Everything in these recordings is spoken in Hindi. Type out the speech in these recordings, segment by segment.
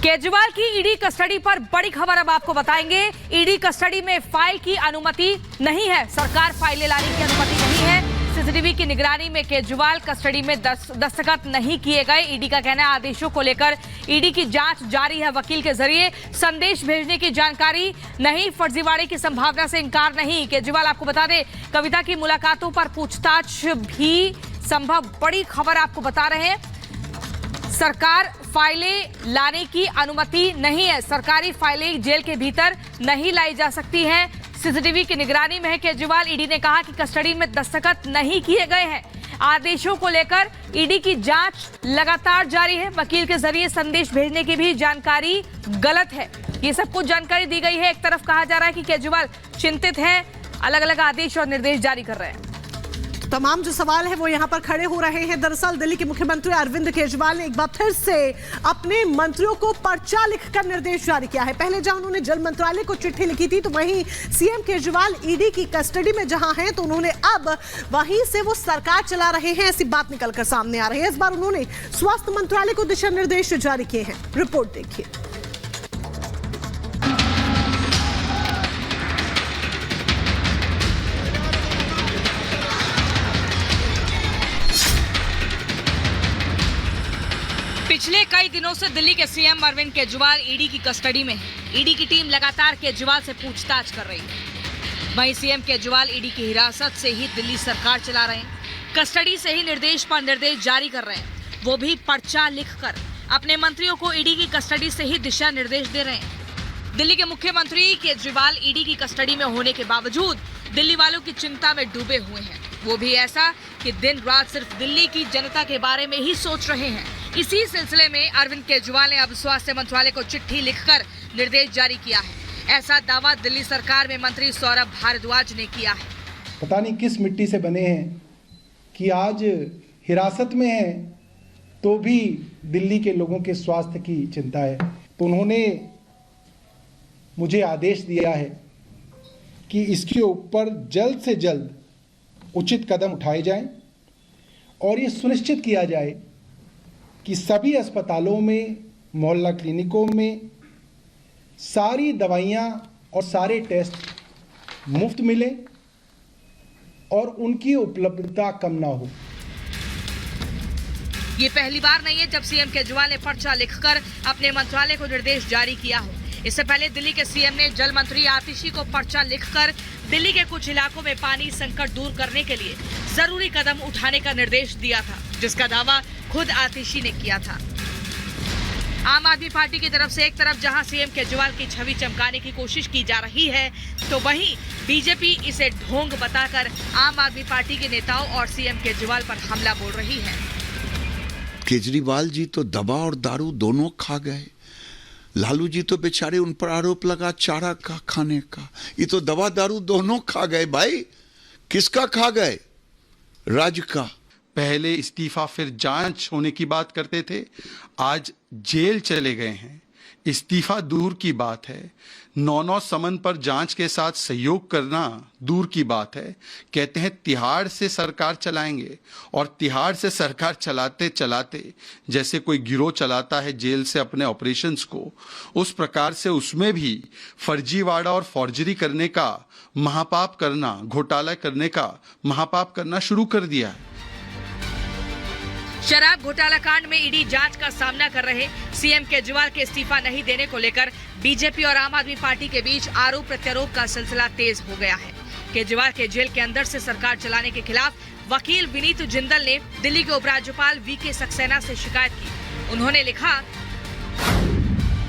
केजरीवाल की ईडी कस्टडी पर बड़ी खबर अब आपको बताएंगे। ईडी कस्टडी में फाइल की अनुमति नहीं है, सरकार फाइलें लाने की अनुमति नहीं है। सीसीटीवी की निगरानी में केजरीवाल कस्टडी में दस्तखत नहीं किए गए। ईडी का कहना है आदेशों को लेकर ईडी की जांच जारी है। वकील के जरिए संदेश भेजने की जानकारी नहीं, फर्जीवाड़े की संभावना से इंकार नहीं। केजरीवाल आपको बता दें, कविता की मुलाकातों पर पूछताछ भी संभव। बड़ी खबर आपको बता रहे हैं, सरकार फाइलें लाने की अनुमति नहीं है। सरकारी फाइलें जेल के भीतर नहीं लाई जा सकती हैं। सीसीटीवी की निगरानी में है केजरीवाल। ईडी ने कहा कि कस्टडी में दस्तखत नहीं किए गए हैं। आदेशों को लेकर ईडी की जांच लगातार जारी है। वकील के जरिए संदेश भेजने की भी जानकारी गलत है। ये सब कुछ जानकारी दी गई है। एक तरफ कहा जा रहा है कि केजरीवाल चिंतित हैं, अलग अलग आदेश और निर्देश जारी कर रहे हैं। तमाम जो सवाल है वो यहाँ पर खड़े हो रहे हैं। दरअसल दिल्ली के मुख्यमंत्री अरविंद केजरीवाल ने एक बार फिर से अपने मंत्रियों को पर्चा लिखकर निर्देश जारी किया है। पहले जहां उन्होंने जल मंत्रालय को चिट्ठी लिखी थी, तो वहीं सीएम केजरीवाल ईडी की कस्टडी में जहां हैं, तो उन्होंने अब वहीं से वो सरकार चला रहे हैं, ऐसी बात निकलकर सामने आ रही है। इस बार उन्होंने स्वास्थ्य मंत्रालय को दिशा निर्देश जारी किए हैं। रिपोर्ट देखिए। पिछले कई दिनों से दिल्ली के सीएम अरविंद केजरीवाल ईडी की कस्टडी में है। ईडी की टीम लगातार केजरीवाल से पूछताछ कर रही है। वहीं सीएम केजरीवाल ईडी की हिरासत से ही दिल्ली सरकार चला रहे हैं। कस्टडी से ही निर्देश पर निर्देश जारी कर रहे हैं, वो भी पर्चा लिखकर। अपने मंत्रियों को ईडी की कस्टडी से ही दिशा निर्देश दे रहे हैं। दिल्ली के मुख्यमंत्री केजरीवाल ईडी की कस्टडी में होने के बावजूद दिल्ली वालों की चिंता में डूबे हुए हैं। वो भी ऐसा कि दिन रात सिर्फ दिल्ली की जनता के बारे में ही सोच रहे हैं। इसी सिलसिले में अरविंद केजरीवाल ने अब स्वास्थ्य मंत्रालय को चिट्ठी लिखकर निर्देश जारी किया है। ऐसा दावा दिल्ली सरकार में मंत्री सौरभ भारद्वाज ने किया है। पता नहीं किस मिट्टी से बने हैं कि आज हिरासत में हैं, तो भी दिल्ली के लोगों के स्वास्थ्य की चिंता है। तो उन्होंने मुझे आदेश दिया है कि इसके ऊपर जल्द से जल्द उचित कदम उठाए जाएं और ये सुनिश्चित किया जाए कि सभी अस्पतालों में, मोहल्ला क्लिनिकों में सारी दवाइयाँ और सारे टेस्ट मुफ्त मिलें और उनकी उपलब्धता कम ना हो। ये पहली बार नहीं है जब सीएम केजरीवाल ने पर्चा लिखकर अपने मंत्रालय को निर्देश जारी किया हो। इससे पहले दिल्ली के सीएम ने जल मंत्री आतिशी को पर्चा लिखकर दिल्ली के कुछ इलाकों में पानी संकट दूर करने के लिए जरूरी कदम उठाने का निर्देश दिया था, जिसका दावा खुद आतिशी ने किया था। आम आदमी पार्टी की तरफ से एक तरफ जहां सीएम केजरीवाल की छवि चमकाने की कोशिश की जा रही है, तो वहीं बीजेपी इसे ढोंग बताकर आम आदमी पार्टी के नेताओं और सीएम केजरीवाल पर हमला बोल रही है। केजरीवाल जी तो दवा और दारू दोनों खा गए। लालू जी तो बेचारे उन पर आरोप लगा चारा का खाने का, ये तो दवा दारू दोनों खा गए। भाई किसका खा गए? राज्य का। पहले इस्तीफा फिर जांच होने की बात करते थे, आज जेल चले गए हैं। इस्तीफा दूर की बात है, 9 समन पर जांच के साथ सहयोग करना दूर की बात है। कहते हैं तिहाड़ से सरकार चलाएंगे, और तिहाड़ से सरकार चलाते चलाते जैसे कोई गिरोह चलाता है जेल से अपने ऑपरेशंस को, उस प्रकार से उसमें भी फर्जीवाड़ा और फॉर्जरी करने का महापाप करना, घोटाला करने का महापाप करना शुरू कर दिया है। शराब घोटाला कांड में ईडी जांच का सामना कर रहे सीएम केजरीवाल के इस्तीफा नहीं देने को लेकर बीजेपी और आम आदमी पार्टी के बीच आरोप प्रत्यारोप का सिलसिला तेज हो गया है। केजरीवाल के जेल के अंदर से सरकार चलाने के खिलाफ वकील विनीत जिंदल ने दिल्ली के उपराज्यपाल वीके सक्सेना से शिकायत की। उन्होंने लिखा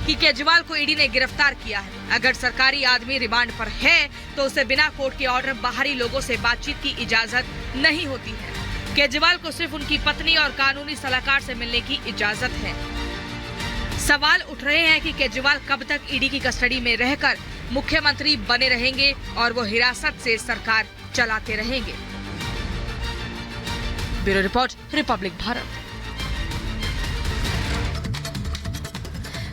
कि केजरीवाल को ईडी ने गिरफ्तार किया है। अगर सरकारी आदमी रिमांड पर है तो उसे बिना कोर्ट के ऑर्डर बाहरी लोगों से बातचीत की इजाजत नहीं होती है। केजरीवाल को सिर्फ उनकी पत्नी और कानूनी सलाहकार से मिलने की इजाजत है। सवाल उठ रहे हैं कि केजरीवाल कब तक ईडी की कस्टडी में रहकर मुख्यमंत्री बने रहेंगे और वो हिरासत से सरकार चलाते रहेंगे। Bureau report, Republic Bharat.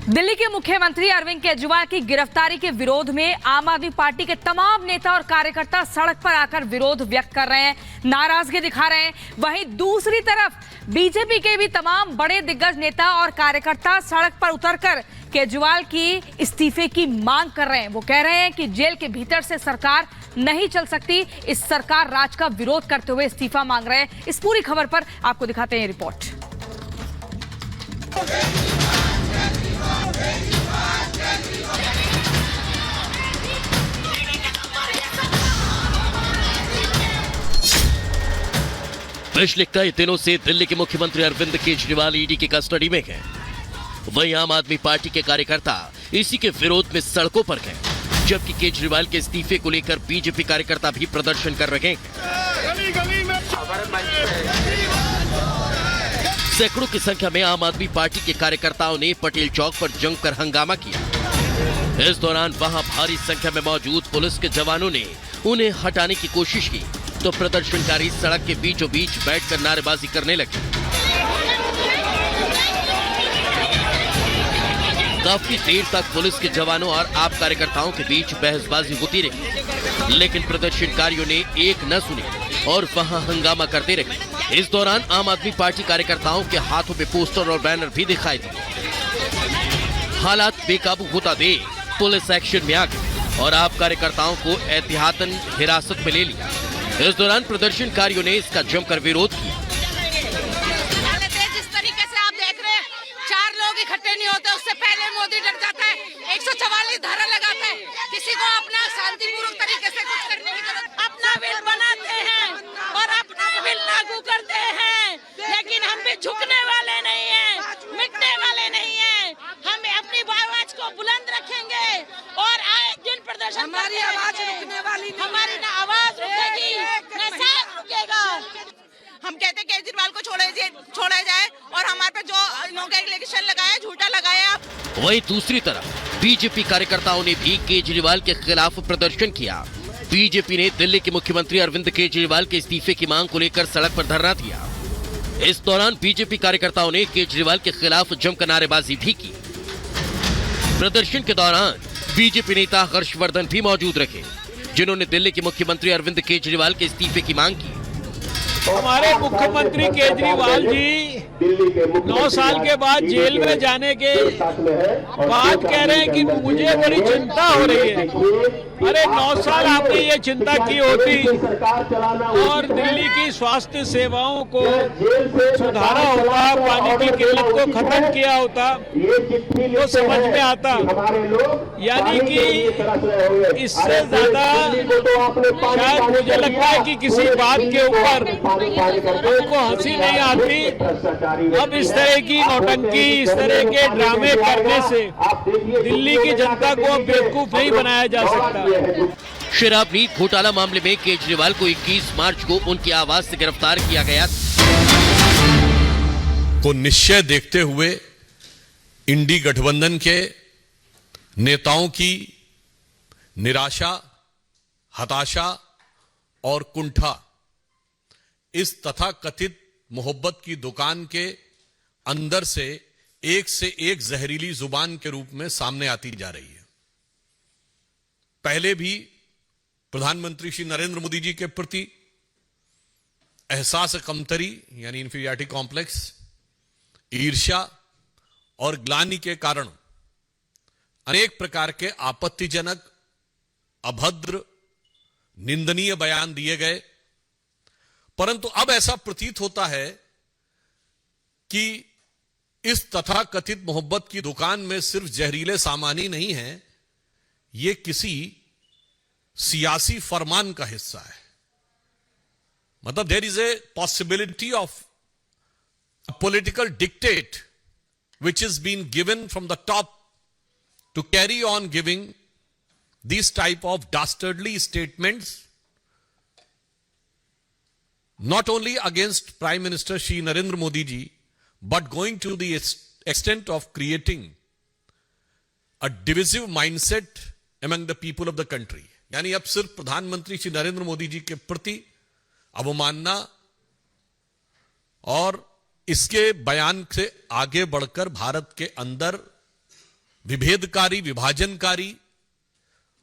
Delhi के मुख्यमंत्री अरविंद केजरीवाल की गिरफ्तारी के विरोध में आम आदमी पार्टी के तमाम नेता और कार्यकर्ता सड़क पर आकर विरोध व्यक्त कर रहे हैं, नाराजगी दिखा रहे हैं। वहीं दूसरी तरफ बीजेपी के भी तमाम बड़े दिग्गज नेता और कार्यकर्ता सड़क पर उतरकर केजरीवाल की इस्तीफे की मांग कर रहे हैं। वो कह रहे हैं कि जेल के भीतर से सरकार नहीं चल सकती। इस सरकार राज का विरोध करते हुए इस्तीफा मांग रहे हैं। इस पूरी खबर पर आपको दिखाते हैं ये रिपोर्ट। पिछले कई दिनों से दिल्ली के मुख्यमंत्री अरविंद केजरीवाल ईडी की कस्टडी में हैं। वहीं आम आदमी पार्टी के कार्यकर्ता इसी के विरोध में सड़कों पर गए, जबकि केजरीवाल के इस्तीफे को लेकर बीजेपी कार्यकर्ता भी प्रदर्शन कर रहे हैं। सैकड़ों की संख्या में आम आदमी पार्टी के कार्यकर्ताओं ने पटेल चौक पर जमकर हंगामा किया। इस दौरान वहां भारी संख्या में मौजूद पुलिस के जवानों ने उन्हें हटाने की कोशिश की, तो प्रदर्शनकारी सड़क के बीचों बीच बैठकर नारेबाजी करने लगे। काफी देर तक पुलिस के जवानों और आप कार्यकर्ताओं के बीच बहसबाजी होती रही, लेकिन प्रदर्शनकारियों ने एक न सुनी और वहां हंगामा करते रहे। इस दौरान आम आदमी पार्टी कार्यकर्ताओं के हाथों में पोस्टर और बैनर भी दिखाई दिए। हालात बेकाबू होता देख पुलिस एक्शन में आ गई और आप कार्यकर्ताओं को एहतियातन हिरासत में ले लिया। इस दौरान प्रदर्शनकारियों ने इसका जमकर विरोध किया। जिस तरीके से आप देख रहे हैं, 4 लोग इकट्ठे नहीं होते, उससे पहले मोदी डर जाता है, 144 धारा लगाता है। किसी को अपना शांतिपूर्वक तरीके से कुछ करने की जरूरत। अपना बिल बनाते हैं और अपना बिल लागू करते हैं, लेकिन हम भी झुकने वाले नहीं हैं, मिटने वाले नहीं हैं। हम अपनी आवाज को बुलंद रखेंगे और आए दिन प्रदर्शन। हमारी आवाज रुकने वाली नहीं, हमारी ना आवाज रुकेगी ना साथ रुकेगा। हम कहते केजरीवाल को छोड़ा जाए और हमारे पे जो इलेक्शन लगाया झूठा लगाया। वहीं दूसरी तरफ बीजेपी कार्यकर्ताओं ने भी केजरीवाल के खिलाफ प्रदर्शन किया। बीजेपी ने दिल्ली के मुख्यमंत्री अरविंद केजरीवाल के इस्तीफे की मांग को लेकर सड़क पर धरना दिया। इस दौरान बीजेपी कार्यकर्ताओं ने केजरीवाल के खिलाफ जमकर नारेबाजी भी की। प्रदर्शन के दौरान बीजेपी नेता हर्षवर्धन भी मौजूद रहे, जिन्होंने दिल्ली के मुख्यमंत्री अरविंद केजरीवाल के इस्तीफे की मांग की। हमारे मुख्यमंत्री केजरीवाल जी 9 साल के बाद जेल में जाने के बाद कह रहे हैं कि मुझे बड़ी चिंता हो रही है। अरे 9 साल आपने ये चिंता की होती और दिल्ली की स्वास्थ्य सेवाओं को सुधारा होता, पानी की किल्लत को खत्म किया होता, तो समझ में आता। यानी कि इससे ज्यादा शायद मुझे लगता है कि किसी बात के ऊपर उनको हंसी नहीं आती। अब इस तरह की नौटंकी, इस तरह के ड्रामे करने से दिल्ली की जनता को बेवकूफ नहीं बनाया जा सकता। शराब नीति घोटाला मामले में केजरीवाल को 21 मार्च को उनकी आवाज से गिरफ्तार किया गया को निश्चय देखते हुए इंडी गठबंधन के नेताओं की निराशा, हताशा और कुंठा इस तथाकथित मोहब्बत की दुकान के अंदर से एक जहरीली जुबान के रूप में सामने आती जा रही है। पहले भी प्रधानमंत्री श्री नरेंद्र मोदी जी के प्रति एहसास कमतरी यानी इंफीरियरिटी कॉम्प्लेक्स, ईर्ष्या और ग्लानि के कारण अनेक प्रकार के आपत्तिजनक, अभद्र, निंदनीय बयान दिए गए। परंतु अब ऐसा प्रतीत होता है कि इस तथाकथित मोहब्बत की दुकान में सिर्फ जहरीले सामान ही नहीं है, यह किसी सियासी फरमान का हिस्सा है। मतलब there is a possibility of political dictate which is being given from the top to carry on giving these type of dastardly statements not only against Prime Minister Shri Narendra Modi ji but going to the extent of creating a divisive mindset among the people of the country। यानी अब सिर्फ प्रधानमंत्री श्री नरेंद्र मोदी जी के प्रति अवमानना और इसके बयान से आगे बढ़कर भारत के अंदर विभेदकारी, विभाजनकारी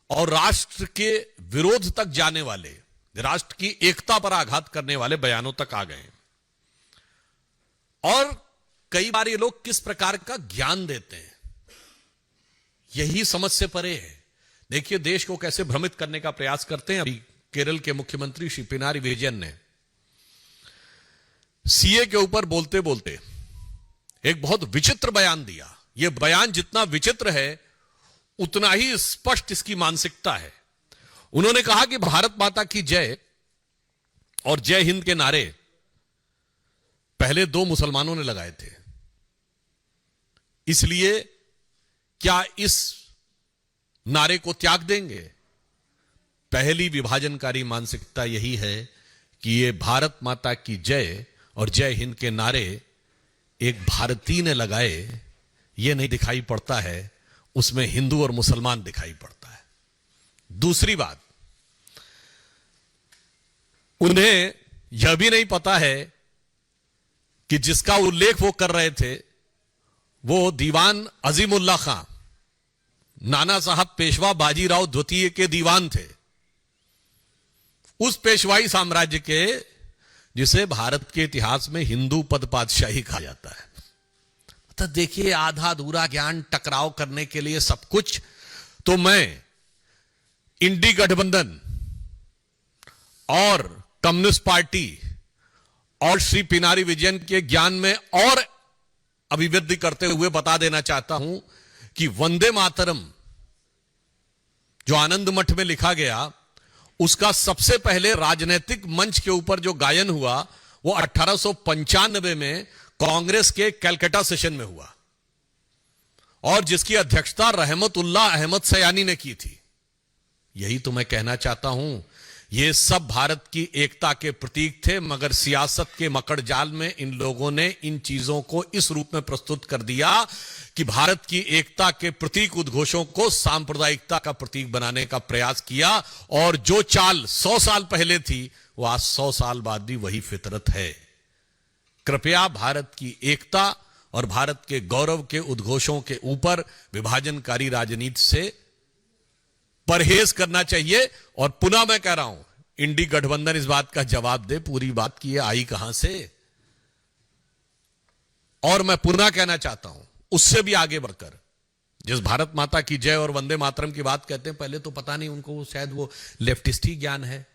और राष्ट्र के विरोध तक जाने वाले, राष्ट्र की एकता पर आघात करने वाले बयानों तक आ गए। और कई बार ये लोग किस प्रकार का ज्ञान देते हैं, यही समझ से परे है। देखिए देश को कैसे भ्रमित करने का प्रयास करते हैं। अभी केरल के मुख्यमंत्री श्री पिनारी विजयन ने सीए के ऊपर बोलते बोलते एक बहुत विचित्र बयान दिया। यह बयान जितना विचित्र है उतना ही स्पष्ट इसकी मानसिकता है। उन्होंने कहा कि भारत माता की जय और जय हिंद के नारे पहले 2 मुसलमानों ने लगाए थे, इसलिए क्या इस नारे को त्याग देंगे? पहली विभाजनकारी मानसिकता यही है कि ये भारत माता की जय और जय हिंद के नारे एक भारतीय ने लगाए, ये नहीं दिखाई पड़ता है, उसमें हिंदू और मुसलमान दिखाई पड़ता है। दूसरी बात, उन्हें यह भी नहीं पता है कि जिसका उल्लेख वो कर रहे थे वो दीवान अजीमुल्ला खां, नाना साहब पेशवा बाजीराव द्वितीय के दीवान थे, उस पेशवाई साम्राज्य के जिसे भारत के इतिहास में हिंदू पद पातशाही कहा जाता है। तो देखिए आधा अधूरा ज्ञान, टकराव करने के लिए सब कुछ। तो मैं इंडी गठबंधन और कम्युनिस्ट पार्टी और श्री पिनारी विजयन के ज्ञान में और अभिवृद्धि करते हुए बता देना चाहता हूं कि वंदे मातरम जो आनंद मठ में लिखा गया, उसका सबसे पहले राजनीतिक मंच के ऊपर जो गायन हुआ वो 1895 में कांग्रेस के कलकत्ता सेशन में हुआ और जिसकी अध्यक्षता रहमतुल्लाह अहमद सयानी ने की थी। यही तो मैं कहना चाहता हूं, ये सब भारत की एकता के प्रतीक थे, मगर सियासत के मकड़ जाल में इन लोगों ने इन चीजों को इस रूप में प्रस्तुत कर दिया कि भारत की एकता के प्रतीक उद्घोषों को सांप्रदायिकता का प्रतीक बनाने का प्रयास किया। और जो चाल 100 साल पहले थी वो आज 100 साल बाद भी वही फितरत है। कृपया भारत की एकता और भारत के गौरव के उद्घोषों के ऊपर विभाजनकारी राजनीति से परहेज करना चाहिए। और पुनः मैं कह रहा हूं, इंडी गठबंधन इस बात का जवाब दे पूरी बात की, आई कहां से। और मैं पुनः कहना चाहता हूं, उससे भी आगे बढ़कर जिस भारत माता की जय और वंदे मातरम की बात कहते हैं, पहले तो पता नहीं उनको शायद वो लेफ्टिस्ट ही ज्ञान है।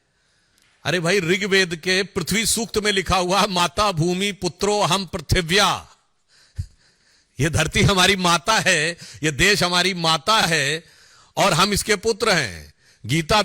अरे भाई, ऋग्वेद के पृथ्वी सूक्त में लिखा हुआ माता भूमि पुत्रो हम पृथिव्या, ये धरती हमारी माता है, ये देश हमारी माता है और हम इसके पुत्र हैं। गीता